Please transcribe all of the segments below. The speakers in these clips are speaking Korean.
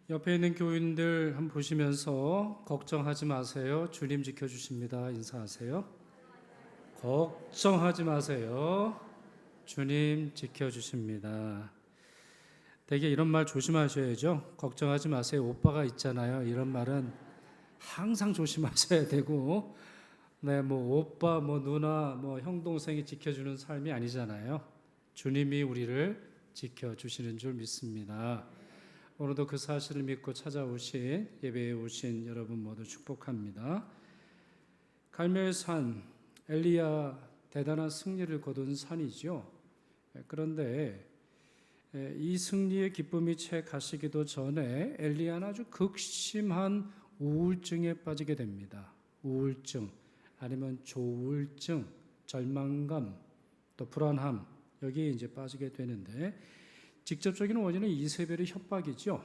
옆에 있는 교인들 한번 보시면서 걱정하지 마세요. 주님 지켜주십니다. 인사하세요. 걱정하지 마세요. 주님 지켜주십니다. 되게 이런 말 조심하셔야죠. 걱정하지 마세요. 오빠가 있잖아요. 이런 말은 항상 조심하셔야 되고, 네, 뭐 오빠, 뭐 누나, 뭐 형, 동생이 지켜주는 삶이 아니잖아요. 주님이 우리를 지켜주시는 줄 믿습니다. 오늘도 그 사실을 믿고 찾아오신 예배에 오신 여러분 모두 축복합니다. 갈멜산, 엘리야 대단한 승리를 거둔 산이죠. 그런데 이 승리의 기쁨이 채 가시기도 전에 엘리야는 아주 극심한 우울증에 빠지게 됩니다. 우울증 아니면 조울증, 절망감, 또 불안함, 여기에 이제 빠지게 되는데 직접적인 원인은 이세벨의 협박이죠.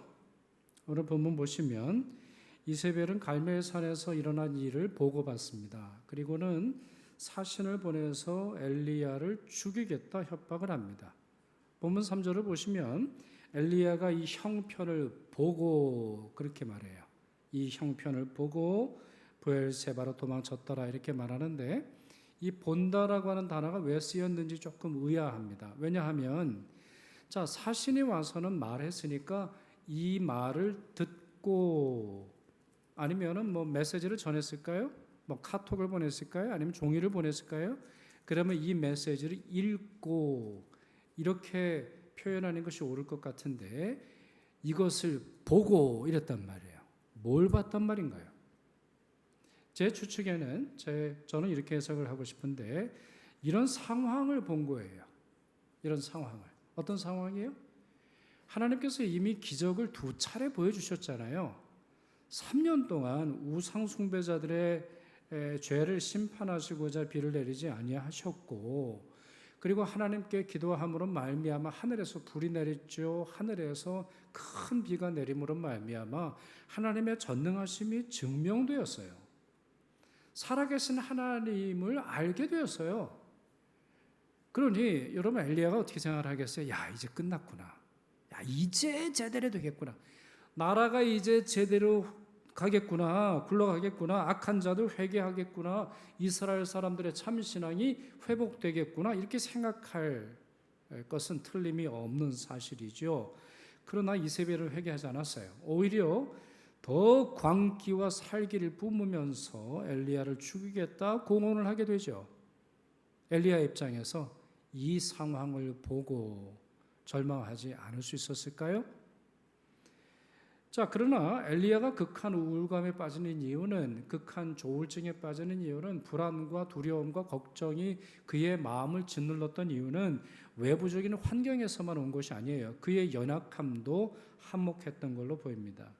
오늘 본문 보시면 이세벨은 갈멜산에서 일어난 일을 보고받습니다. 그리고는 사신을 보내서 엘리야를 죽이겠다 협박을 합니다. 본문 3절을 보시면 엘리야가 이 형편을 보고 그렇게 말해요. 이 형편을 보고 브엘세바로 도망쳤더라 이렇게 말하는데 이 본다라고 하는 단어가 왜 쓰였는지 조금 의아합니다. 왜냐하면 자, 사신이 와서는 말했으니까 이 말을 듣고 아니면은 뭐 메시지를 전했을까요? 뭐 카톡을 보냈을까요? 아니면 종이를 보냈을까요? 그러면 이 메시지를 읽고 이렇게 표현하는 것이 옳을 것 같은데 이것을 보고 이랬단 말이에요. 뭘 봤단 말인가요? 제 추측에는 저는 이렇게 해석을 하고 싶은데 이런 상황을 본 거예요. 이런 상황을. 어떤 상황이에요? 하나님께서 이미 기적을 2차례 보여주셨잖아요. 3년 동안 우상 숭배자들의 죄를 심판하시고자 비를 내리지 아니하셨고, 그리고 하나님께 기도함으로 말미암아 하늘에서 불이 내렸죠. 하늘에서 큰 비가 내림으로 말미암아 하나님의 전능하심이 증명되었어요. 살아계신 하나님을 알게 되었어요. 그러니 여러분 엘리야가 어떻게 생각을 하겠어요? 야, 이제 끝났구나. 야, 이제 제대로 되겠구나. 나라가 이제 제대로 가겠구나. 굴러가겠구나. 악한 자들 회개하겠구나. 이스라엘 사람들의 참신앙이 회복되겠구나. 이렇게 생각할 것은 틀림이 없는 사실이죠. 그러나 이세벨을 회개하지 않았어요. 오히려 더 광기와 살기를 뿜으면서 엘리야를 죽이겠다 공언을 하게 되죠. 엘리야 입장에서 이 상황을 보고 절망하지 않을 수 있었을까요? 자, 그러나 엘리야가 극한 우울감에 빠지는 이유는, 극한 조울증에 빠지는 이유는, 불안과 두려움과 걱정이 그의 마음을 짓눌렀던 이유는 외부적인 환경에서만 온 것이 아니에요. 그의 연약함도 한몫했던 걸로 보입니다.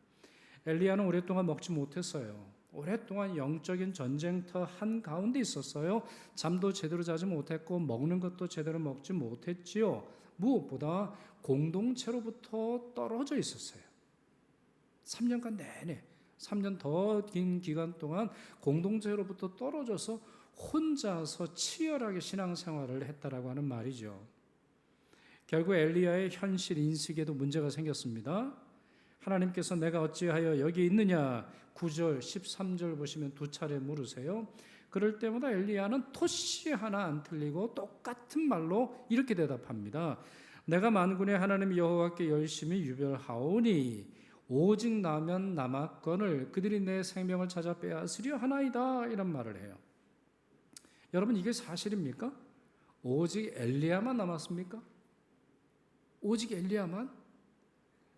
엘리야는 오랫동안 먹지 못했어요. 오랫동안 영적인 전쟁터 한가운데 있었어요. 잠도 제대로 자지 못했고 먹는 것도 제대로 먹지 못했지요. 무엇보다 공동체로부터 떨어져 있었어요. 3년간 내내, 3년 더 긴 기간 동안 공동체로부터 떨어져서 혼자서 치열하게 신앙생활을 했다라고 하는 말이죠. 결국 엘리야의 현실 인식에도 문제가 생겼습니다. 하나님께서 내가 어찌하여 여기 있느냐 9절 13절 보시면 2차례 물으세요. 그럴 때마다 엘리야는 토시 하나 안 틀리고 똑같은 말로 이렇게 대답합니다. 내가 만군의 하나님 여호와께 열심히 유별하오니 오직 나면 남았거늘 그들이 내 생명을 찾아 빼앗으려 하나이다 이런 말을 해요. 여러분 이게 사실입니까? 오직 엘리야만 남았습니까? 오직 엘리야만?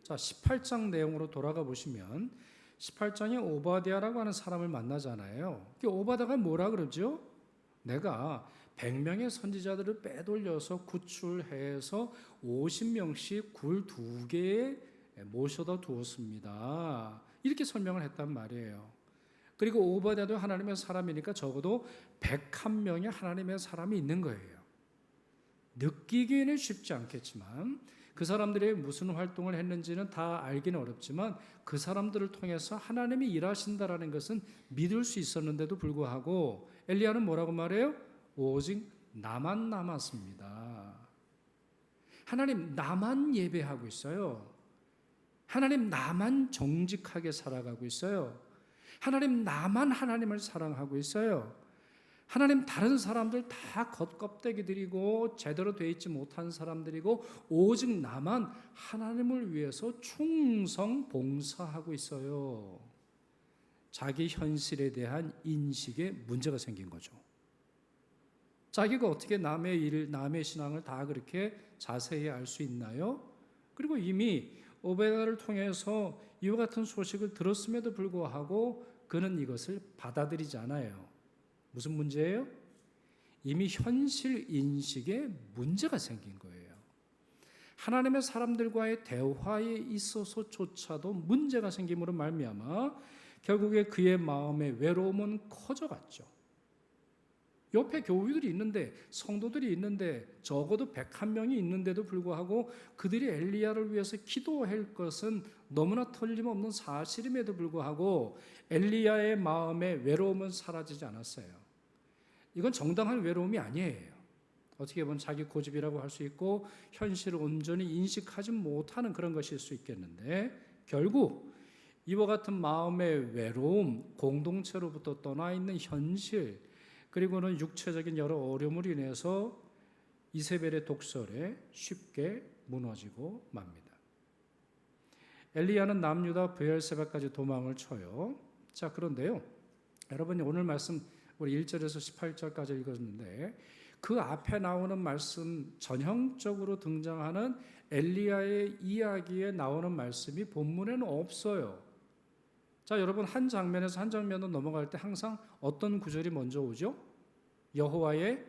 자, 18장 내용으로 돌아가 보시면 18장에 오바댜라고 하는 사람을 만나잖아요. 오바댜가 뭐라 그러죠? 내가 100명의 선지자들을 빼돌려서 구출해서 50명씩 굴 2개에 모셔다 두었습니다. 이렇게 설명을 했단 말이에요. 그리고 오바댜도 하나님의 사람이니까 적어도 101명의 하나님의 사람이 있는 거예요. 느끼기에는 쉽지 않겠지만 그 사람들이 무슨 활동을 했는지는 다 알기는 어렵지만 그 사람들을 통해서 하나님이 일하신다라는 것은 믿을 수 있었는데도 불구하고 엘리야는 뭐라고 말해요? 오직 나만 남았습니다. 하나님 나만 예배하고 있어요. 하나님 나만 정직하게 살아가고 있어요. 하나님 나만 하나님을 사랑하고 있어요. 하나님 다른 사람들 다 겉껍데기들이고 제대로 되어 있지 못한 사람들이고 오직 나만 하나님을 위해서 충성 봉사하고 있어요. 자기 현실에 대한 인식에 문제가 생긴 거죠. 자기가 어떻게 남의 일, 남의 신앙을 다 그렇게 자세히 알 수 있나요? 그리고 이미 오베다를 통해서 이와 같은 소식을 들었음에도 불구하고 그는 이것을 받아들이지 않아요. 무슨 문제예요? 이미 현실 인식에 문제가 생긴 거예요. 하나님의 사람들과의 대화에 있어서조차도 문제가 생김으로 말미암아 결국에 그의 마음의 외로움은 커져갔죠. 옆에 교우들이 있는데, 성도들이 있는데, 적어도 101명이 있는데도 불구하고 그들이 엘리야를 위해서 기도할 것은 너무나 틀림없는 사실임에도 불구하고 엘리야의 마음의 외로움은 사라지지 않았어요. 이건 정당한 외로움이 아니에요. 어떻게 보면 자기 고집이라고 할 수 있고 현실을 온전히 인식하지 못하는 그런 것일 수 있겠는데, 결국 이와 같은 마음의 외로움, 공동체로부터 떠나 있는 현실, 그리고는 육체적인 여러 어려움으로 인해서 이세벨의 독설에 쉽게 무너지고 맙니다. 엘리야는 남유다 브엘세바까지 도망을 쳐요. 자, 그런데요, 여러분이 오늘 말씀 우리 1절에서 18절까지 읽었는데 그 앞에 나오는 말씀, 전형적으로 등장하는 엘리야의 이야기에 나오는 말씀이 본문에는 없어요. 자, 여러분, 한 장면에서 한 장면으로 넘어갈 때 항상 어떤 구절이 먼저 오죠? 여호와의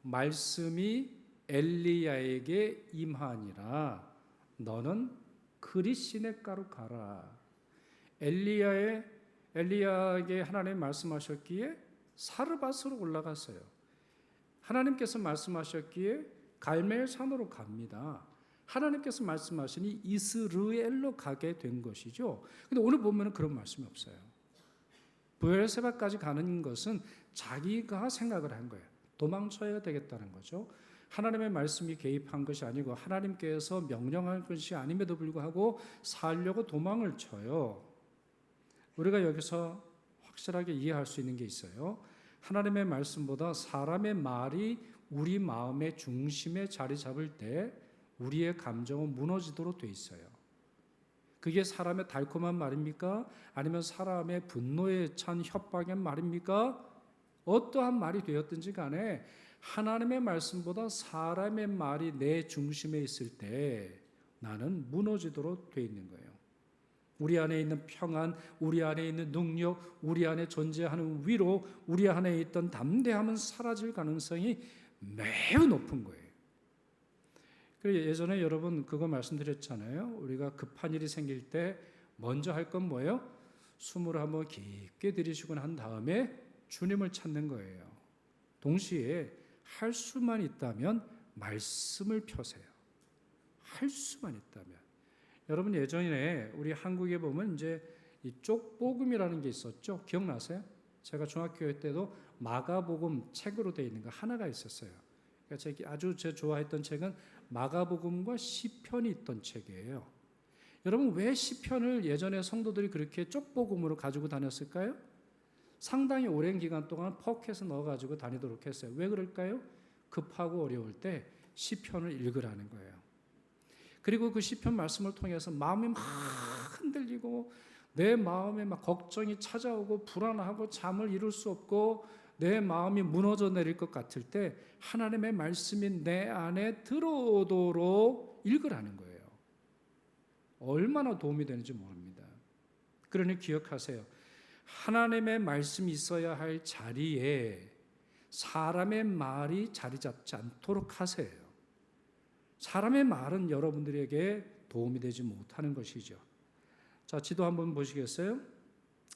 말씀이 엘리야에게 임하니라. 너는 그리 시냇가로 가라. 엘리야에게 하나님 말씀하셨기에 사르밧으로 올라갔어요. 하나님께서 말씀하셨기에 갈멜 산으로 갑니다. 하나님께서 말씀하시니 이스르엘로 가게 된 것이죠. 근데 오늘 보면은 그런 말씀이 없어요. 브엘세바까지 가는 것은 자기가 생각을 한 거예요. 도망쳐야 되겠다는 거죠. 하나님의 말씀이 개입한 것이 아니고 하나님께서 명령한 것이 아님에도 불구하고 살려고 도망을 쳐요. 우리가 여기서 확실하게 이해할 수 있는 게 있어요. 하나님의 말씀보다 사람의 말이 우리 마음의 중심에 자리 잡을 때 우리의 감정은 무너지도록 돼 있어요. 그게 사람의 달콤한 말입니까? 아니면 사람의 분노에 찬 협박의 말입니까? 어떠한 말이 되었든지 간에 하나님의 말씀보다 사람의 말이 내 중심에 있을 때 나는 무너지도록 돼 있는 거예요. 우리 안에 있는 평안, 우리 안에 있는 능력, 우리 안에 존재하는 위로, 우리 안에 있던 담대함은 사라질 가능성이 매우 높은 거예요. 그래서 예전에 여러분 그거 말씀드렸잖아요. 우리가 급한 일이 생길 때 먼저 할 건 뭐예요? 숨을 한번 깊게 들이쉬고 난 다음에 주님을 찾는 거예요. 동시에 할 수만 있다면 말씀을 펴세요. 할 수만 있다면. 여러분 예전에 우리 한국에 보면 이제 이 쪽복음이라는 게 있었죠. 기억나세요? 제가 중학교 때도 마가복음 책으로 되어 있는 거 하나가 있었어요. 그러니까 제가 좋아했던 책은 마가복음과 시편이 있던 책이에요. 여러분 왜 시편을 예전에 성도들이 그렇게 쪽복음으로 가지고 다녔을까요? 상당히 오랜 기간 동안 포켓에 넣어가지고 다니도록 했어요. 왜 그럴까요? 급하고 어려울 때 시편을 읽으라는 거예요. 그리고 그 시편 말씀을 통해서 마음이 막 흔들리고 내 마음에 막 걱정이 찾아오고 불안하고 잠을 이룰 수 없고 내 마음이 무너져 내릴 것 같을 때 하나님의 말씀이 내 안에 들어오도록 읽으라는 거예요. 얼마나 도움이 되는지 모릅니다. 그러니 기억하세요. 하나님의 말씀이 있어야 할 자리에 사람의 말이 자리 잡지 않도록 하세요. 사람의 말은 여러분들에게 도움이 되지 못하는 것이죠. 자, 지도 한번 보시겠어요?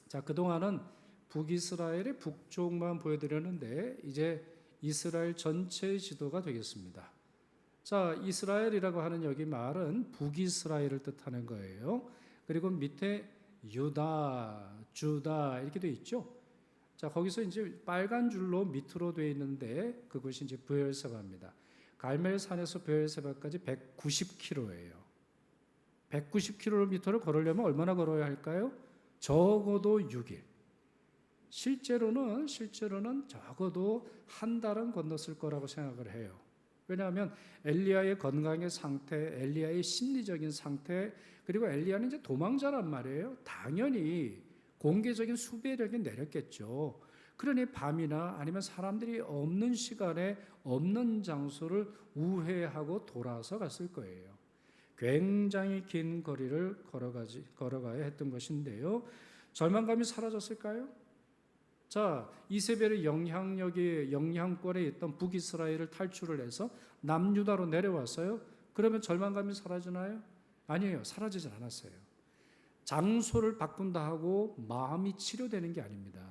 자, 그동안은 북이스라엘의 북쪽만 보여드렸는데 이제 이스라엘 전체의 지도가 되겠습니다. 자, 이스라엘이라고 하는 여기 말은 북이스라엘을 뜻하는 거예요. 그리고 밑에 유다, 주다 이렇게 되어 있죠. 자, 거기서 이제 빨간 줄로 밑으로 되어 있는데 그것이 이제 브엘세바입니다. 갈멜산에서 브엘세바까지 190km예요. 190km를 걸으려면 얼마나 걸어야 할까요? 적어도 6일. 실제로는 적어도 한 달은 건넜을 거라고 생각을 해요. 왜냐하면 엘리야의 건강의 상태, 엘리야의 심리적인 상태, 그리고 엘리야는 이제 도망자란 말이에요. 당연히 공개적인 수배력이 내렸겠죠. 그러니 밤이나 아니면 사람들이 없는 시간에 없는 장소를 우회하고 돌아서 갔을 거예요. 굉장히 긴 거리를 걸어가야 했던 것인데요. 절망감이 사라졌을까요? 자, 이세벨의 영향권에 있던 북이스라엘을 탈출을 해서 남유다로 내려왔어요. 그러면 절망감이 사라지나요? 아니에요. 사라지지 않았어요. 장소를 바꾼다 하고 마음이 치료되는 게 아닙니다.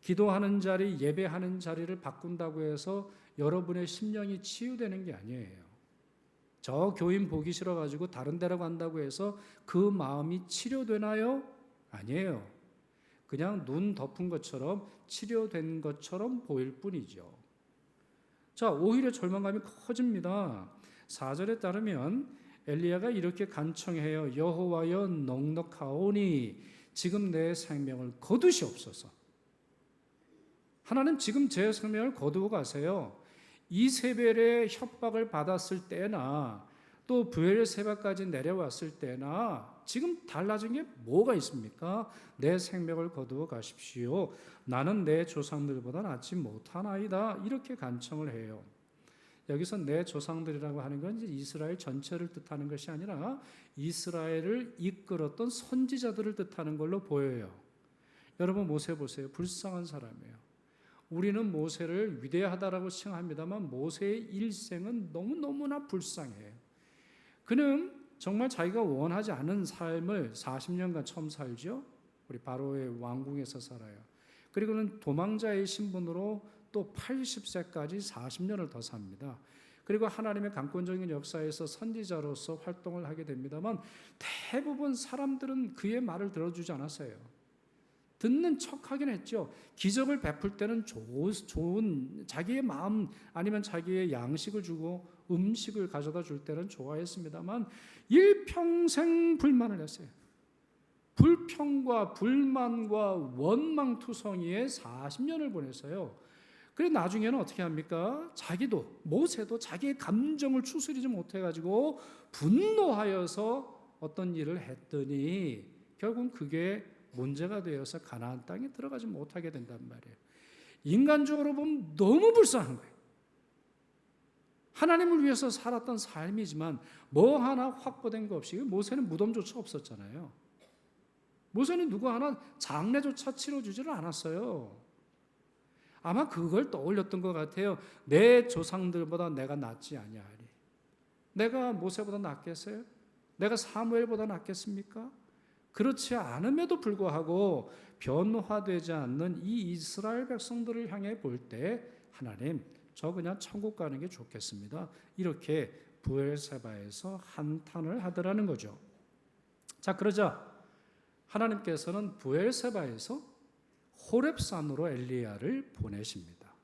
기도하는 자리, 예배하는 자리를 바꾼다고 해서 여러분의 심령이 치유되는 게 아니에요. 저 교인 보기 싫어가지고 다른 데로 간다고 해서 그 마음이 치료되나요? 아니에요. 그냥 눈 덮은 것처럼 치료된 것처럼 보일 뿐이죠. 자, 오히려 절망감이 커집니다. 4절에 따르면 엘리야가 이렇게 간청해요. 여호와여 넉넉하오니 지금 내 생명을 거두시옵소서. 하나님 지금 제 생명을 거두어 가세요. 이세벨의 협박을 받았을 때나 또 브엘세바까지 내려왔을 때나 지금 달라진 게 뭐가 있습니까? 내 생명을 거두어 가십시오. 나는 내 조상들보다 낫지 못하나이다. 이렇게 간청을 해요. 여기서 내 조상들이라고 하는 건 이제 이스라엘 전체를 뜻하는 것이 아니라 이스라엘을 이끌었던 선지자들을 뜻하는 걸로 보여요. 여러분 모세 보세요. 불쌍한 사람이에요. 우리는 모세를 위대하다라고 칭합니다만 모세의 일생은 너무너무나 불쌍해요. 그는 정말 자기가 원하지 않은 삶을 40년간 처음 살죠. 우리 바로의 왕궁에서 살아요. 그리고는 도망자의 신분으로 또 80세까지 40년을 더 삽니다. 그리고 하나님의 강권적인 역사에서 선지자로서 활동을 하게 됩니다만 대부분 사람들은 그의 말을 들어주지 않았어요. 듣는 척하긴 했죠. 기적을 베풀 때는 좋은 자기의 마음 아니면 자기의 양식을 주고 음식을 가져다 줄 때는 좋아했습니다만 일평생 불만을 했어요. 불평과 불만과 원망투성이에 40년을 보냈어요. 그래 나중에는 어떻게 합니까? 모세도 자기의 감정을 추스리지 못해가지고 분노하여서 어떤 일을 했더니 결국은 그게 문제가 되어서 가나안 땅에 들어가지 못하게 된단 말이에요. 인간적으로 보면 너무 불쌍한 거예요. 하나님을 위해서 살았던 삶이지만 뭐 하나 확보된 거 없이 모세는 무덤조차 없었잖아요. 모세는 누구 하나 장례조차 치러주지를 않았어요. 아마 그걸 떠올렸던 것 같아요. 내 조상들보다 내가 낫지 아니하리. 내가 모세보다 낫겠어요? 내가 사무엘보다 낫겠습니까? 그렇지 않음에도 불구하고 변화되지 않는 이 이스라엘 백성들을 향해 볼 때 하나님 저 그냥 천국 가는 게 좋겠습니다. 이렇게 브엘세바에서 한탄을 하더라는 거죠. 자, 그러자 하나님께서는 브엘세바에서 호렙산으로 엘리야를 보내십니다.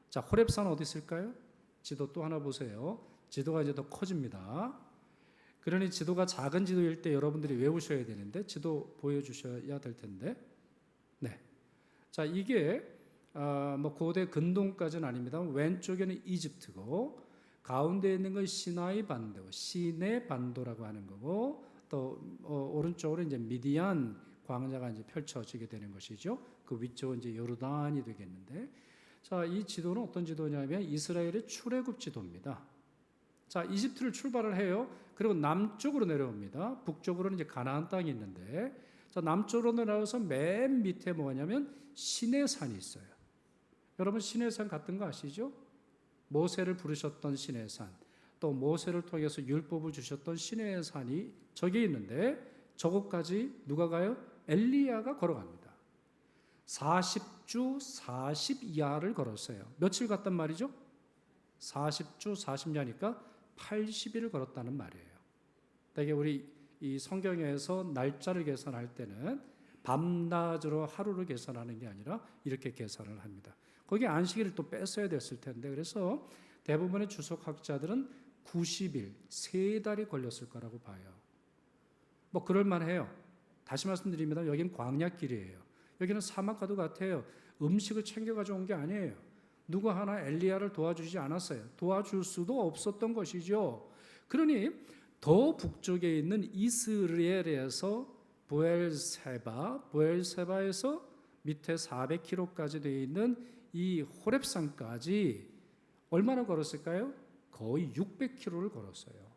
자, 호렙산 어디 있을까요? 지도 또 하나 보세요. 지도가 이제 더 커집니다. 그러니 지도가 작은 지도일 때 여러분들이 외우셔야 되는데 지도 보여주셔야 될 텐데, 네. 자, 이게 뭐 고대 근동까지는 아닙니다. 왼쪽에는 이집트고 가운데 있는 건 시나이 반도, 시내 반도라고 하는 거고 또 오른쪽으로 이제 미디안 광야가 이제 펼쳐지게 되는 것이죠. 그 위쪽은 이제 요르단이 되겠는데, 자, 이 지도는 어떤 지도냐면 이스라엘의 출애굽 지도입니다. 자, 이집트를 출발을 해요. 그리고 남쪽으로 내려옵니다. 북쪽으로는 이제 가나안 땅이 있는데, 자, 남쪽으로 내려와서 맨 밑에 뭐냐면 시내산이 있어요. 여러분 시내산 같은 거 아시죠? 모세를 부르셨던 시내산, 또 모세를 통해서 율법을 주셨던 시내산이 저기 있는데 저곳까지 누가 가요? 엘리야가 걸어갑니다. 40주 40야를 걸었어요. 며칠 갔단 말이죠? 40주 40야니까 80일을 걸었다는 말이에요. 되게 우리 이 성경에서 날짜를 계산할 때는 밤낮으로 하루를 계산하는 게 아니라 이렇게 계산을 합니다. 거기에 안식일을 또 뺐어야 됐을 텐데 그래서 대부분의 주석학자들은 90일, 3달이 걸렸을 거라고 봐요. 뭐 그럴 만해요. 다시 말씀드립니다. 여기는 광야길이에요. 여기는 사막과도 같아요. 음식을 챙겨 가져온 게 아니에요. 누구 하나 엘리야를 도와주지 않았어요. 도와줄 수도 없었던 것이죠. 그러니 더 북쪽에 있는 이스라엘에서 부엘세바에서 밑에 400km까지 되어 있는 이 호렙산까지 얼마나 걸었을까요? 거의 600km를 걸었어요.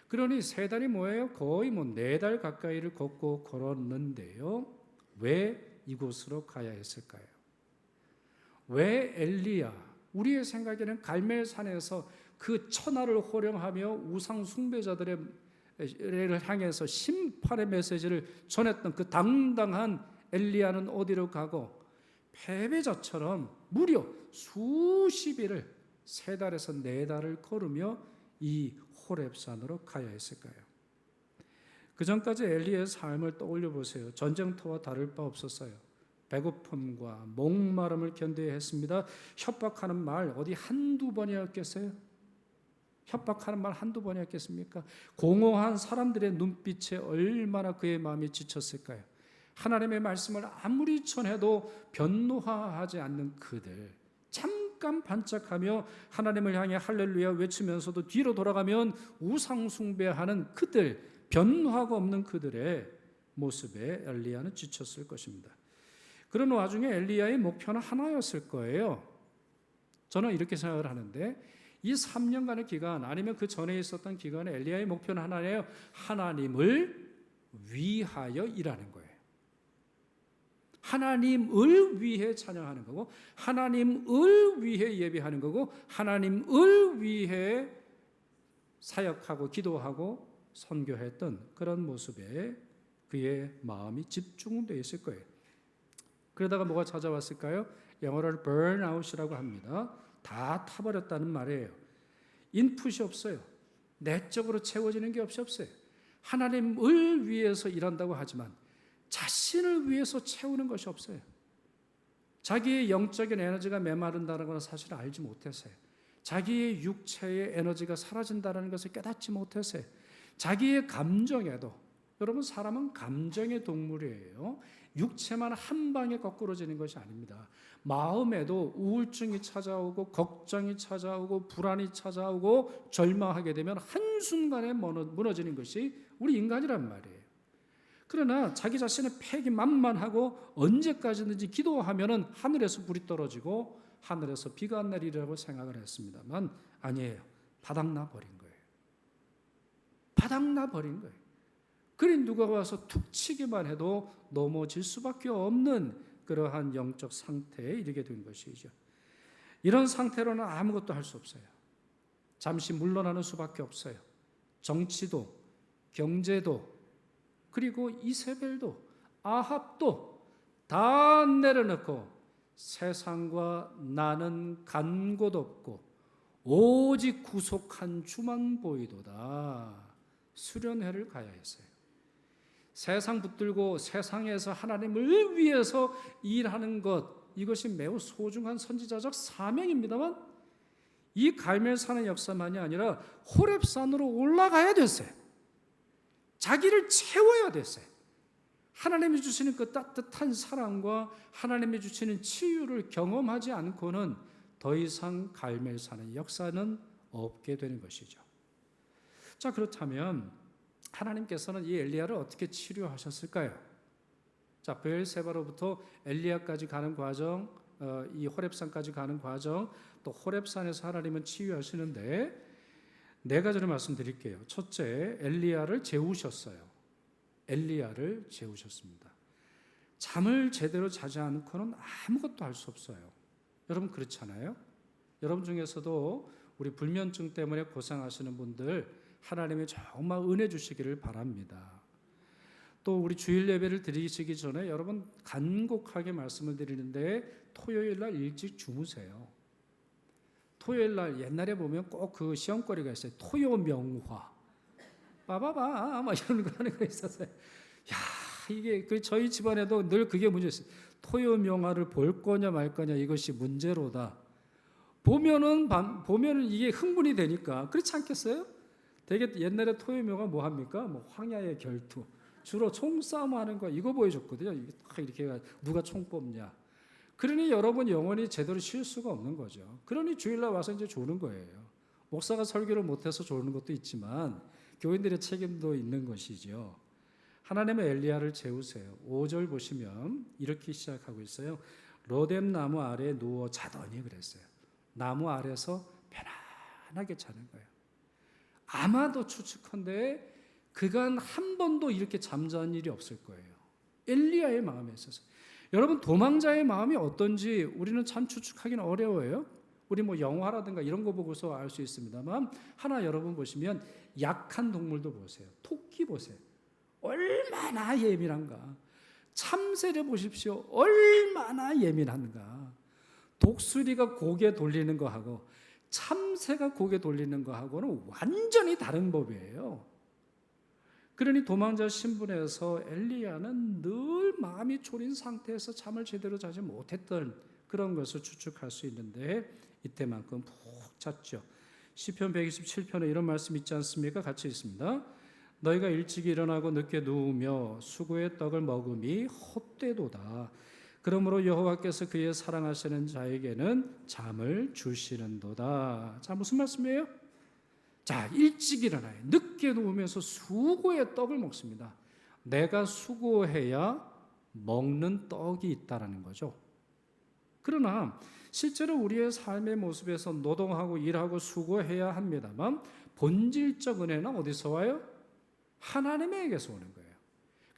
그러니 세 달이 뭐예요? 거의 4달 가까이를 걷고 걸었는데요. 왜 이곳으로 가야 했을까요? 왜 엘리야? 우리의 생각에는 갈멜산에서 그 천하를 호령하며 우상 숭배자들을 향해서 심판의 메시지를 전했던 그 당당한 엘리야는 어디로 가고 패배자처럼 무려 수십 일을 3달에서 4달을 걸으며 이 호렙산으로 가야 했을까요? 그 전까지 엘리야의 삶을 떠올려 보세요. 전쟁터와 다를 바 없었어요. 배고픔과 목마름을 견뎌야 했습니다. 협박하는 말 어디 한두 번이었겠어요? 협박하는 말 한두 번이었겠습니까? 공허한 사람들의 눈빛에 얼마나 그의 마음이 지쳤을까요? 하나님의 말씀을 아무리 전해도 변화하지 않는 그들, 잠깐 반짝하며 하나님을 향해 할렐루야 외치면서도 뒤로 돌아가면 우상 숭배하는 그들, 변화가 없는 그들의 모습에 엘리야는 지쳤을 것입니다. 그런 와중에 엘리야의 목표는 하나였을 거예요. 저는 이렇게 생각을 하는데 이 3년간의 기간 아니면 그 전에 있었던 기간에 엘리야의 목표는 하나예요. 하나님을 위하여 일하는 거예요. 하나님을 위해 찬양하는 거고 하나님을 위해 예배하는 거고 하나님을 위해 사역하고 기도하고 선교했던 그런 모습에 그의 마음이 집중되어 있을 거예요. 그러다가 뭐가 찾아왔을까요? 영어로 burnout이라고 합니다. 다 타버렸다는 말이에요. 인풋이 없어요. 내적으로 채워지는 게 없어요. 하나님을 위해서 일한다고 하지만 자신을 위해서 채우는 것이 없어요. 자기의 영적인 에너지가 메마른다는 것은 사실 알지 못했어요. 자기의 육체의 에너지가 사라진다는 것을 깨닫지 못했어요. 자기의 감정에도, 여러분 사람은 감정의 동물이에요. 육체만 한 방에 거꾸로지는 것이 아닙니다. 마음에도 우울증이 찾아오고 걱정이 찾아오고 불안이 찾아오고 절망하게 되면 한순간에 무너지는 것이 우리 인간이란 말이에요. 그러나 자기 자신의 패기만만하고 언제까지든지 기도하면은 하늘에서 불이 떨어지고 하늘에서 비가 안 내리리라고 생각을 했습니다만 아니에요. 바닥나 버린 거예요. 바닥나 버린 거예요. 그러니 누가 와서 툭 치기만 해도 넘어질 수밖에 없는 그러한 영적 상태에 이르게 된 것이죠. 이런 상태로는 아무것도 할 수 없어요. 잠시 물러나는 수밖에 없어요. 정치도, 경제도, 그리고 이세벨도, 아합도 다 내려놓고 세상과 나는 간 곳 없고 오직 구속한 주만 보이도다. 수련회를 가야 했어요. 세상 붙들고 세상에서 하나님을 위해서 일하는 것, 이것이 매우 소중한 선지자적 사명입니다만 이 갈멜산의 역사만이 아니라 호렙산으로 올라가야 됐어요. 자기를 채워야 됐어요. 하나님이 주시는 그 따뜻한 사랑과 하나님이 주시는 치유를 경험하지 않고는 더 이상 갈멜산의 역사는 없게 되는 것이죠. 자, 그렇다면 하나님께서는 이 엘리야를 어떻게 치료하셨을까요? 자, 브엘세바로부터 엘리야까지 가는 과정, 이 호렙산까지 가는 과정, 또 호렙산에서 하나님은 치유하시는데 4가지를 말씀드릴게요. 첫째, 엘리야를 재우셨어요. 엘리야를 재우셨습니다. 잠을 제대로 자지 않고는 아무것도 할 수 없어요. 여러분 그렇잖아요? 여러분 중에서도 우리 불면증 때문에 고생하시는 분들 하나님이 정말 은혜 주시기를 바랍니다. 또 우리 주일 예배를 드리시기 전에 여러분 간곡하게 말씀을 드리는데 토요일 날 일찍 주무세요. 토요일 날 옛날에 보면 꼭 그 시험거리가 있어요. 토요명화. 빠바바 막 이런 거 하는 거 있었어요. 야, 이게 저희 집안에도 늘 그게 문제였어요. 토요명화를 볼 거냐 말 거냐 이것이 문제로다. 보면은 이게 흥분이 되니까 그렇지 않겠어요? 되게 옛날에 토요묘가 뭐 합니까? 뭐 황야의 결투. 주로 총싸움하는 거 이거 보여줬거든요. 이게 딱 이렇게 해가 누가 총 뽑냐. 그러니 여러분 영혼이 제대로 쉴 수가 없는 거죠. 그러니 주일날 와서 이제 조는 거예요. 목사가 설교를 못해서 조는 것도 있지만 교인들의 책임도 있는 것이죠. 하나님의 엘리야를 재우세요. 5절 보시면 이렇게 시작하고 있어요. 로뎀 나무 아래에 누워 자더니 그랬어요. 나무 아래서 편안하게 자는 거예요. 아마도 추측컨대 그간 한 번도 이렇게 잠자는 일이 없을 거예요. 엘리야의 마음에 있어서. 여러분 도망자의 마음이 어떤지 우리는 참 추측하기는 어려워요. 우리 뭐 영화라든가 이런 거 보고서 알 수 있습니다만 하나 여러분 보시면 약한 동물도 보세요. 토끼 보세요. 얼마나 예민한가. 참새를 보십시오. 얼마나 예민한가. 독수리가 고개 돌리는 거하고 참새가 고개 돌리는 거하고는 완전히 다른 법이에요. 그러니 도망자 신분에서 엘리야는 늘 마음이 졸인 상태에서 잠을 제대로 자지 못했던 그런 것을 추측할 수 있는데 이때만큼 푹 잤죠. 시편 127편에 이런 말씀 있지 않습니까? 같이 있습니다. 너희가 일찍 일어나고 늦게 누우며 수고의 떡을 먹음이 헛되도다. 그러므로 여호와께서 그의 사랑하시는 자에게는 잠을 주시는도다. 자, 무슨 말씀이에요? 자, 일찍 일어나요. 늦게 누우면서 수고의 떡을 먹습니다. 내가 수고해야 먹는 떡이 있다라는 거죠. 그러나 실제로 우리의 삶의 모습에서 노동하고 일하고 수고해야 합니다만 본질적 은혜는 어디서 와요? 하나님에게서 오는 거예요.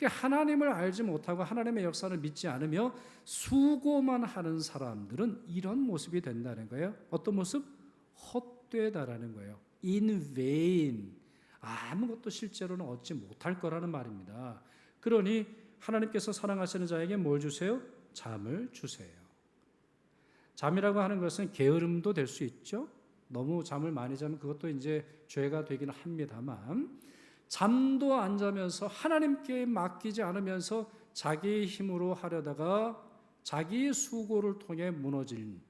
하나님을 알지 못하고 하나님의 역사를 믿지 않으며 수고만 하는 사람들은 이런 모습이 된다는 거예요. 어떤 모습? 헛되다라는 거예요. In vain. 아무것도 실제로는 얻지 못할 거라는 말입니다. 그러니 하나님께서 사랑하시는 자에게 뭘 주세요? 잠을 주세요. 잠이라고 하는 것은 게으름도 될 수 있죠. 너무 잠을 많이 자면 그것도 이제 죄가 되기는 합니다만 잠도 안 자면서 하나님께 맡기지 않으면서 자기의 힘으로 하려다가 자기의 수고를 통해 무너진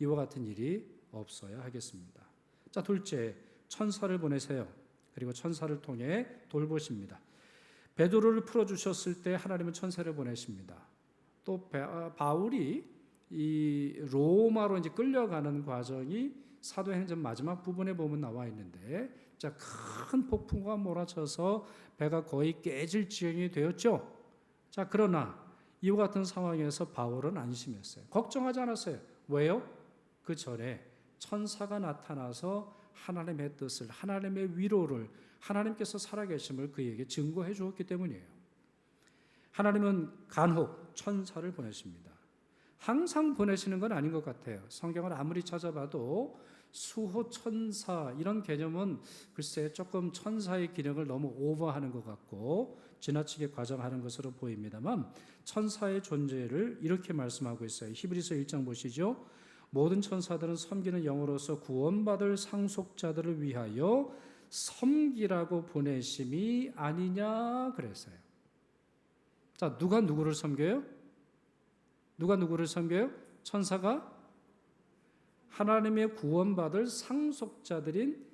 이와 같은 일이 없어야 하겠습니다. 자, 둘째, 천사를 보내세요. 그리고 천사를 통해 돌보십니다. 베드로를 풀어주셨을 때 하나님은 천사를 보내십니다. 또 바울이 이 로마로 이제 끌려가는 과정이 사도행전 마지막 부분에 보면 나와 있는데, 자, 큰 폭풍과 몰아쳐서 배가 거의 깨질 지경이 되었죠. 자, 그러나 이와 같은 상황에서 바울은 안심했어요. 걱정하지 않았어요. 왜요? 그 전에 천사가 나타나서 하나님의 뜻을, 하나님의 위로를, 하나님께서 살아계심을 그에게 증거해 주었기 때문이에요. 하나님은 간혹 천사를 보내십니다. 항상 보내시는 건 아닌 것 같아요. 성경을 아무리 찾아봐도 수호 천사 이런 개념은 글쎄 조금 천사의 기능을 너무 오버하는 것 같고 지나치게 과장하는 것으로 보입니다만 천사의 존재를 이렇게 말씀하고 있어요. 히브리서 1장 보시죠. 모든 천사들은 섬기는 영으로서 구원받을 상속자들을 위하여 섬기라고 보내심이 아니냐 그랬어요. 자, 누가 누구를 섬겨요? 누가 누구를 섬겨요? 천사가 하나님의 구원받을 상속자들인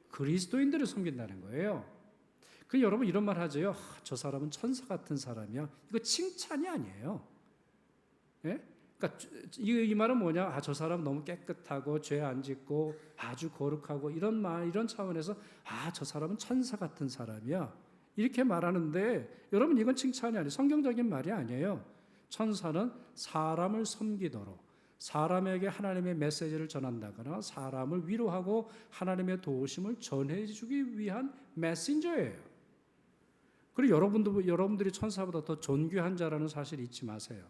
그리스도인들을 섬긴다는 거예요. 그 여러분 이런 말 하죠. 저 사람은 천사 같은 사람이야. 이거 칭찬이 아니에요. 예? 그러니까 이 말은 뭐냐? 저 사람 너무 깨끗하고 죄 안 짓고 아주 거룩하고 이런 말, 이런 차원에서 저 사람은 천사 같은 사람이야. 이렇게 말하는데 여러분 이건 칭찬이 아니에요. 성경적인 말이 아니에요. 천사는 사람을 섬기도록 사람에게 하나님의 메시지를 전한다거나 사람을 위로하고 하나님의 도우심을 전해주기 위한 메신저예요. 그리고 여러분들이 천사보다 더 존귀한 자라는 사실 잊지 마세요.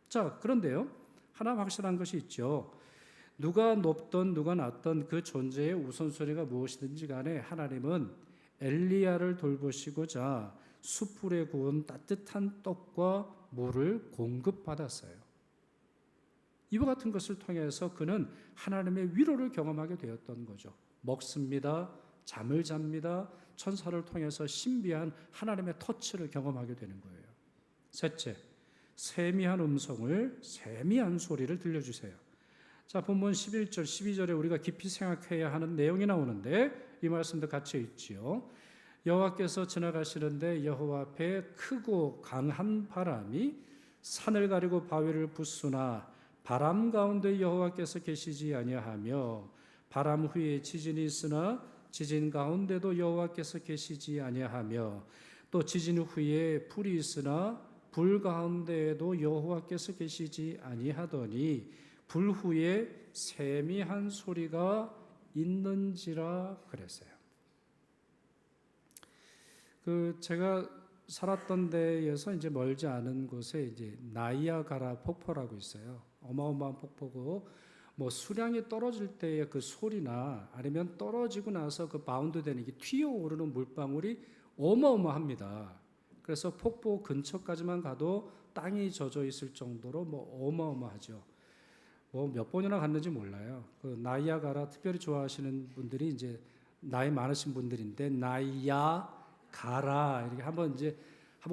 자, 그런데요, 하나 확실한 것이 있죠. 누가 높던 누가 낮던 그 존재의 우선순위가 무엇이든지 간에 하나님은 엘리야를 돌보시고자 숯불에 구운 따뜻한 떡과 물을 공급받았어요. 이와 같은 것을 통해서 그는 하나님의 위로를 경험하게 되었던 거죠. 먹습니다. 잠을 잡니다. 천사를 통해서 신비한 하나님의 터치를 경험하게 되는 거예요. 셋째, 세미한 음성을, 세미한 소리를 들려주세요. 자, 본문 11절, 12절에 우리가 깊이 생각해야 하는 내용이 나오는데 이 말씀도 갇혀 있지요. 여호와께서 지나가시는데 여호와 앞에 크고 강한 바람이 산을 가리고 바위를 부수나 바람 가운데 여호와께서 계시지 아니하며 바람 후에 지진이 있으나 지진 가운데도 여호와께서 계시지 아니하며 또 지진 후에 불이 있으나 불 가운데에도 여호와께서 계시지 아니하더니 불 후에 세미한 소리가 있는지라 그랬어요. 제가 살았던 데에서 이제 멀지 않은 곳에 이제 나이아가라 폭포라고 있어요. 어마어마한 폭포고 뭐 수량이 떨어질 때의 그 소리나 아니면 떨어지고 나서 그 바운드 되는 게 튀어오르는 물방울이 어마어마합니다. 그래서 폭포 근처까지만 가도 땅이 젖어 있을 정도로 뭐 어마어마하죠. 뭐 몇 번이나 갔는지 몰라요. 그 나이아가라 특별히 좋아하시는 분들이 이제 나이 많으신 분들인데 나이아가라 이렇게 한번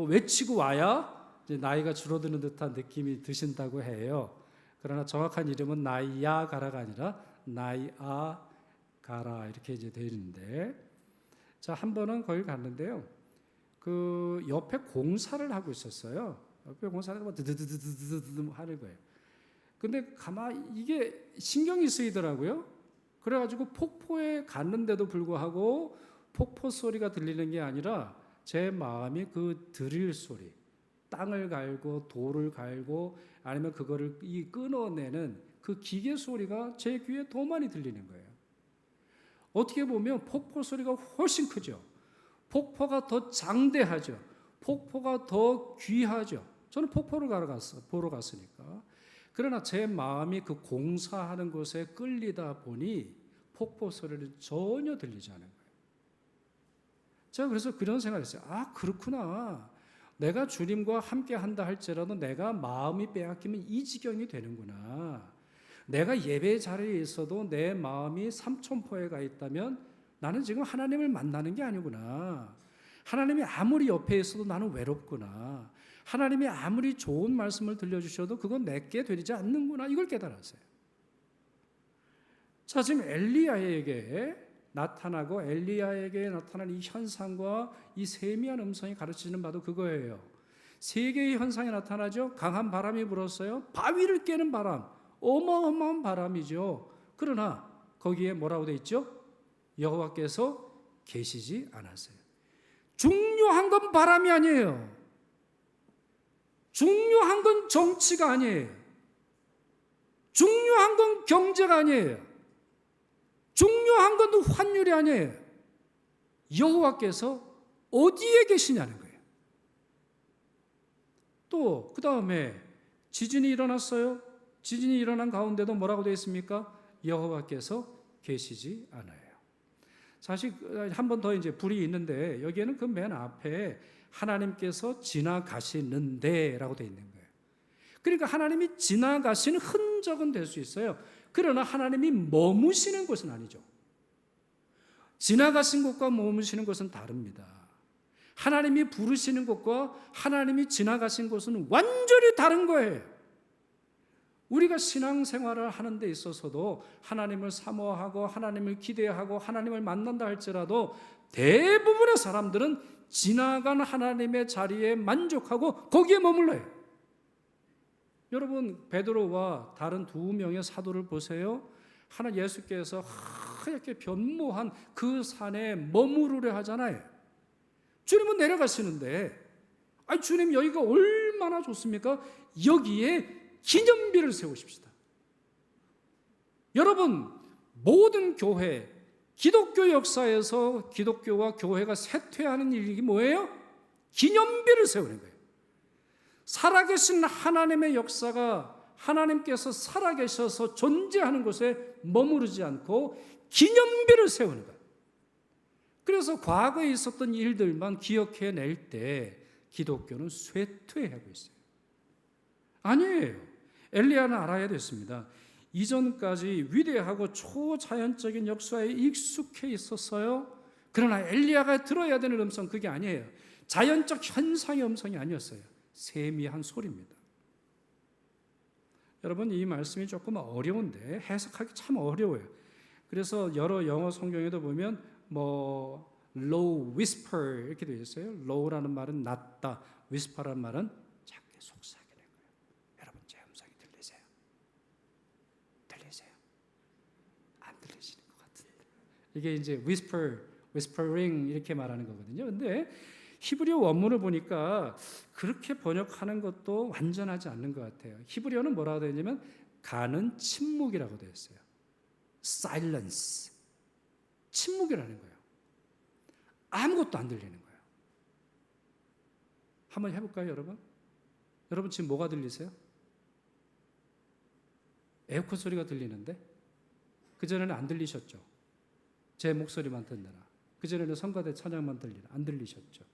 외치고 와야 이제 나이가 줄어드는 듯한 느낌이 드신다고 해요. 그러나 정확한 이름은 나이아가라가 아니라 나이아가라 이렇게 이제 되는데, 자, 한 번은 거기 갔는데요. 그 옆에 공사를 하고 있었어요. 옆에 공사를 하고 드드드드드드 하는 거예요. 근데 가만히 이게 신경이 쓰이더라고요. 그래가지고 폭포에 갔는데도 불구하고 폭포 소리가 들리는 게 아니라 제 마음이 그 드릴 소리, 땅을 갈고 돌을 갈고 아니면 그거를 끊어내는 그 기계 소리가 제 귀에 더 많이 들리는 거예요. 어떻게 보면 폭포 소리가 훨씬 크죠. 폭포가 더 장대하죠. 폭포가 더 귀하죠. 저는 폭포를 보러 갔으니까. 그러나 제 마음이 그 공사하는 곳에 끌리다 보니 폭포 소리를 전혀 들리지 않은 거예요. 제가 그래서 그런 생각을 했어요. 아, 그렇구나. 내가 주님과 함께 한다 할지라도 내가 마음이 빼앗기면 이 지경이 되는구나. 내가 예배 자리에 있어도 내 마음이 삼천포에 가 있다면 나는 지금 하나님을 만나는 게 아니구나. 하나님이 아무리 옆에 있어도 나는 외롭구나. 하나님이 아무리 좋은 말씀을 들려주셔도 그건 내게 되지 않는구나. 이걸 깨달았어요. 자, 지금 엘리야에게 나타나고 엘리야에게 나타난 이 현상과 이 세미한 음성이 가르치는 바도 그거예요. 세 개의 현상이 나타나죠. 강한 바람이 불었어요. 바위를 깨는 바람, 어마어마한 바람이죠. 그러나 거기에 뭐라고 돼 있죠? 여호와께서 계시지 않았어요. 중요한 건 바람이 아니에요. 중요한 건 정치가 아니에요. 중요한 건 경제가 아니에요. 중요한 건 환율이 아니에요. 여호와께서 어디에 계시냐는 거예요. 또 그 다음에 지진이 일어났어요. 지진이 일어난 가운데도 뭐라고 되어 있습니까? 여호와께서 계시지 않아요. 사실 한 번 더 이제 불이 있는데 여기에는 그 맨 앞에 하나님께서 지나가시는데라고 되어 있는 거예요. 그러니까 하나님이 지나가시는 흔적은 될 수 있어요. 그러나 하나님이 머무시는 곳은 아니죠. 지나가신 곳과 머무시는 곳은 다릅니다. 하나님이 부르시는 곳과 하나님이 지나가신 곳은 완전히 다른 거예요. 우리가 신앙생활을 하는 데 있어서도 하나님을 사모하고 하나님을 기대하고 하나님을 만난다 할지라도 대부분의 사람들은 지나간 하나님의 자리에 만족하고 거기에 머물러요. 여러분, 베드로와 다른 두 명의 사도를 보세요. 하나 예수께서 하얗게 변모한 그 산에 머무르려 하잖아요. 주님은 내려가시는데, 아니 주님 여기가 얼마나 좋습니까? 여기에 기념비를 세우십시다. 여러분, 모든 교회, 기독교 역사에서 기독교와 교회가 쇠퇴하는 일이 뭐예요? 기념비를 세우는 거예요. 살아계신 하나님의 역사가 하나님께서 살아계셔서 존재하는 곳에 머무르지 않고 기념비를 세우는 거예요. 그래서 과거에 있었던 일들만 기억해낼 때 기독교는 쇠퇴하고 있어요. 아니에요. 엘리야는 알아야 됐습니다. 이전까지 위대하고 초자연적인 역사에 익숙해 있었어요. 그러나 엘리야가 들어야 되는 음성 그게 아니에요. 자연적 현상의 음성이 아니었어요. 세미한 소리입니다. 여러분, 이 말씀이 조금 어려운데 해석하기 참 어려워요. 그래서 여러 영어 성경에도 보면 low whisper 이렇게 되어 있어요. low라는 말은 낮다, whisper라는 말은 작게 속삭이는 거예요. 여러분 제 음성이 들리세요? 들리세요? 안 들리시는 것 같은데. 이게 이제 whispering 이렇게 말하는 거거든요. 근데 히브리어 원문을 보니까 그렇게 번역하는 것도 완전하지 않는 것 같아요. 히브리어는 뭐라고 되어 있냐면 가는 침묵이라고 되어 있어요. silence. 침묵이라는 거예요. 아무것도 안 들리는 거예요. 한번 해볼까요, 여러분? 여러분 지금 뭐가 들리세요? 에어컨 소리가 들리는데? 그전에는 안 들리셨죠? 제 목소리만 듣느라. 그전에는 성가대 찬양만 들리나 안 들리셨죠?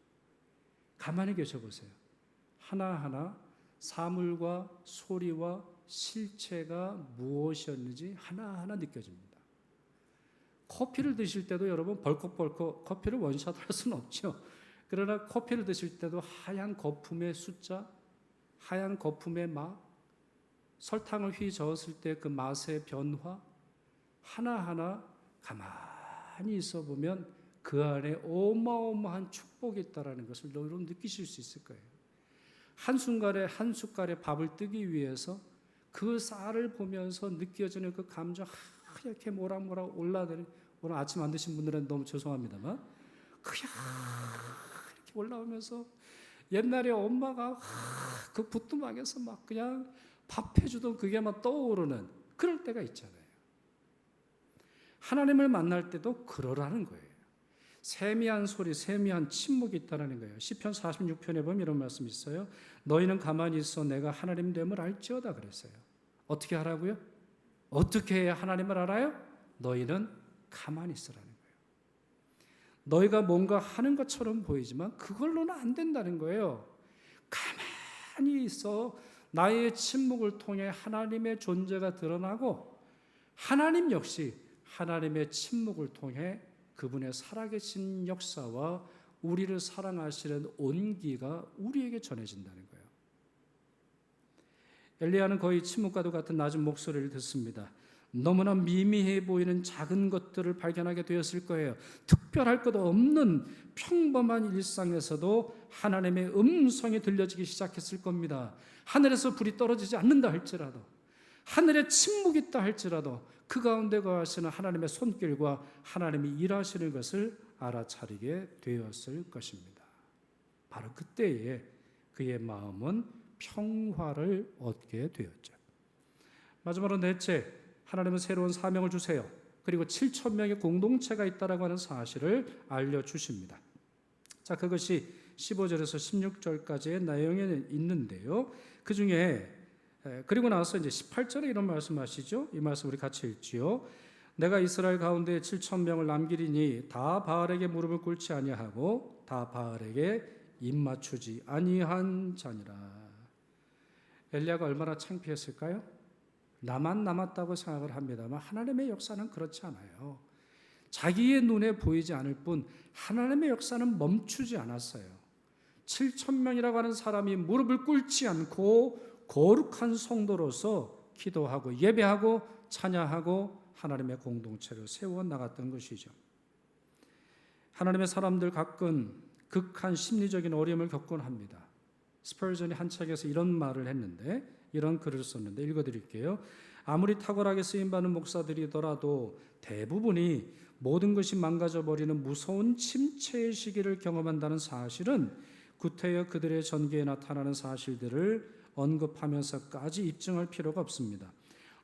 가만히 계셔보세요. 하나하나 사물과 소리와 실체가 무엇이었는지 하나하나 느껴집니다. 커피를 드실 때도 여러분 벌컥벌컥 커피를 원샷 할 수는 없죠. 그러나 커피를 드실 때도 하얀 거품의 숫자, 하얀 거품의 맛, 설탕을 휘 저었을 때 그 맛의 변화, 하나하나 가만히 있어 보면 그 안에 어마어마한 축복이 있다는 것을 여러분 느끼실 수 있을 거예요. 한순간에 한 숟갈의 밥을 뜨기 위해서 그 쌀을 보면서 느껴지는 그 감정 하얗게 모락모락 올라오는, 오늘 아침 안 드신 분들은 너무 죄송합니다만 그냥 이렇게 올라오면서 옛날에 엄마가 그 부뚜막에서 막 그냥 밥 해주던 그게 막 떠오르는 그럴 때가 있잖아요. 하나님을 만날 때도 그러라는 거예요. 세미한 소리, 세미한 침묵이 있다는 거예요. 시편 46편에 보면 이런 말씀이 있어요. 너희는 가만히 있어 내가 하나님 됨을 알지어다 그랬어요. 어떻게 하라고요? 어떻게 해야 하나님을 알아요? 너희는 가만히 있으라는 거예요. 너희가 뭔가 하는 것처럼 보이지만 그걸로는 안 된다는 거예요. 가만히 있어 나의 침묵을 통해 하나님의 존재가 드러나고 하나님 역시 하나님의 침묵을 통해 그분의 살아계신 역사와 우리를 사랑하시는 온기가 우리에게 전해진다는 거예요. 엘리야는 거의 침묵과도 같은 낮은 목소리를 듣습니다. 너무나 미미해 보이는 작은 것들을 발견하게 되었을 거예요. 특별할 것 없는 평범한 일상에서도 하나님의 음성이 들려지기 시작했을 겁니다. 하늘에서 불이 떨어지지 않는다 할지라도, 하늘에 침묵이 있다 할지라도 그 가운데 거하시는 하나님의 손길과 하나님이 일하시는 것을 알아차리게 되었을 것입니다. 바로 그때에 그의 마음은 평화를 얻게 되었죠. 마지막으로 넷째, 하나님은 새로운 사명을 주세요. 그리고 7천 명의 공동체가 있다라고 하는 사실을 알려주십니다. 자, 그것이 15절에서 16절까지의 내용에 있는데요. 그 중에 그리고 나서 이제 18절에 이런 말씀하시죠. 이 말씀 우리 같이 읽지요. 내가 이스라엘 가운데 7천 명을 남기리니 다 바알에게 무릎을 꿇지 아니하고 다 바알에게 입 맞추지 아니한 자니라. 엘리야가 얼마나 창피했을까요? 나만 남았다고 생각을 합니다만 하나님의 역사는 그렇지 않아요. 자기의 눈에 보이지 않을 뿐 하나님의 역사는 멈추지 않았어요. 7천 명이라고 하는 사람이 무릎을 꿇지 않고 거룩한 성도로서 기도하고 예배하고 찬양하고 하나님의 공동체를 세워나갔던 것이죠. 하나님의 사람들 가끔 극한 심리적인 어려움을 겪곤 합니다. 스펄전이 한 책에서 이런 말을 했는데, 이런 글을 썼는데 읽어드릴게요. 아무리 탁월하게 쓰임받는 목사들이더라도 대부분이 모든 것이 망가져버리는 무서운 침체의 시기를 경험한다는 사실은 구태여 그들의 전개에 나타나는 사실들을 언급하면서까지 입증할 필요가 없습니다.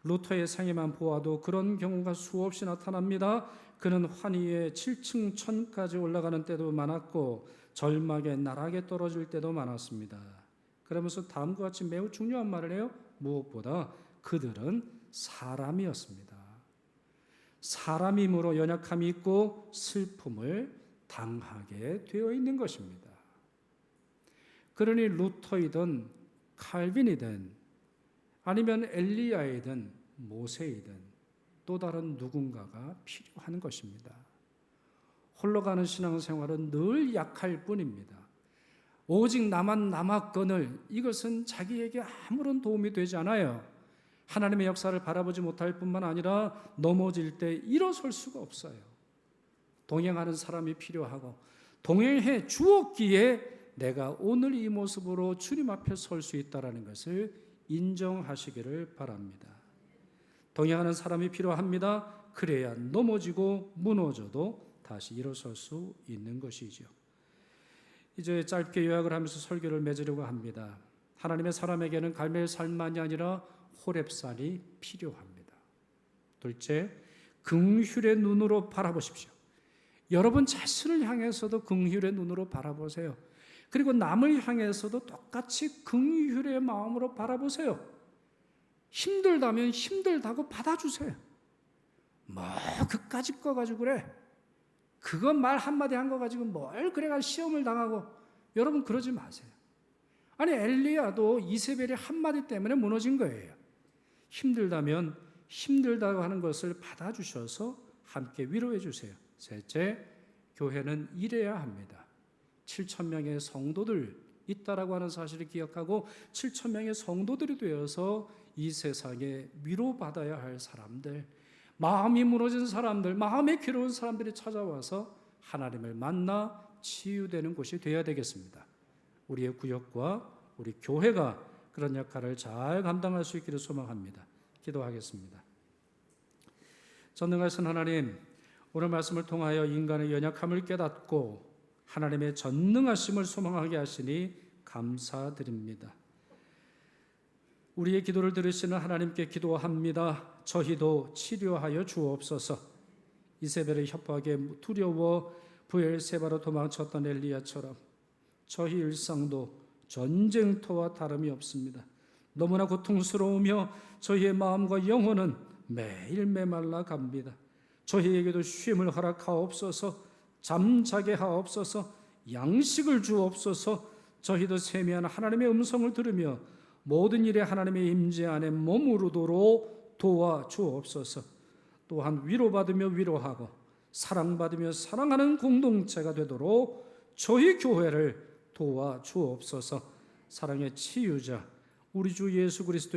루터의 생애만 보아도 그런 경우가 수없이 나타납니다. 그는 환희의 7층 천까지 올라가는 때도 많았고 절망의 나락에 떨어질 때도 많았습니다. 그러면서 다음과 같이 매우 중요한 말을 해요. 무엇보다 그들은 사람이었습니다. 사람이므로 연약함이 있고 슬픔을 당하게 되어 있는 것입니다. 그러니 루터이든 칼빈이든 아니면 엘리야이든 모세이든 또 다른 누군가가 필요한 것입니다. 홀로 가는 신앙생활은 늘 약할 뿐입니다. 오직 나만 남았거늘 이것은 자기에게 아무런 도움이 되지 않아요. 하나님의 역사를 바라보지 못할 뿐만 아니라 넘어질 때 일어설 수가 없어요. 동행하는 사람이 필요하고 동행해 주었기에 내가 오늘 이 모습으로 주님 앞에 설 수 있다는 것을 인정하시기를 바랍니다. 동행하는 사람이 필요합니다. 그래야 넘어지고 무너져도 다시 일어설 수 있는 것이죠. 이제 짧게 요약을 하면서 설교를 맺으려고 합니다. 하나님의 사람에게는 갈멜산만이 아니라 호렙산이 필요합니다. 둘째, 긍휼의 눈으로 바라보십시오. 여러분 자신을 향해서도 긍휼의 눈으로 바라보세요. 그리고 남을 향해서도 똑같이 긍휼의 마음으로 바라보세요. 힘들다면 힘들다고 받아주세요. 뭐 그까짓 거 가지고 그래. 그거 말 한마디 한 거 가지고 뭘 그래가 시험을 당하고. 여러분 그러지 마세요. 아니 엘리야도 이세벨의 한마디 때문에 무너진 거예요. 힘들다면 힘들다고 하는 것을 받아주셔서 함께 위로해 주세요. 셋째, 교회는 일해야 합니다. 7,000명의 성도들 있다라고 하는 사실을 기억하고 7,000명의 성도들이 되어서 이 세상에 위로받아야 할 사람들, 마음이 무너진 사람들, 마음이 괴로운 사람들이 찾아와서 하나님을 만나 치유되는 곳이 되어야 되겠습니다. 우리의 구역과 우리 교회가 그런 역할을 잘 감당할 수 있기를 소망합니다. 기도하겠습니다. 전능하신 하나님, 오늘 말씀을 통하여 인간의 연약함을 깨닫고 하나님의 전능하심을 소망하게 하시니 감사드립니다. 우리의 기도를 들으시는 하나님께 기도합니다. 저희도 치료하여 주옵소서. 이세벨의 협박에 두려워 브엘세바로 도망쳤던 엘리야처럼 저희 일상도 전쟁터와 다름이 없습니다. 너무나 고통스러우며 저희의 마음과 영혼은 매일 메말라 갑니다. 저희에게도 쉼을 허락하옵소서. 잠자게 하옵소서. 양식을 주옵소서. 저희도 세미한 하나님의 음성을 들으며 모든 일에 하나님의 임재 안에 머무르도록 도와주옵소서. 또한 위로받으며 위로하고 사랑받으며 사랑하는 공동체가 되도록 저희 교회를 도와주옵소서. 사랑의 치유자 우리 주 예수 그리스도의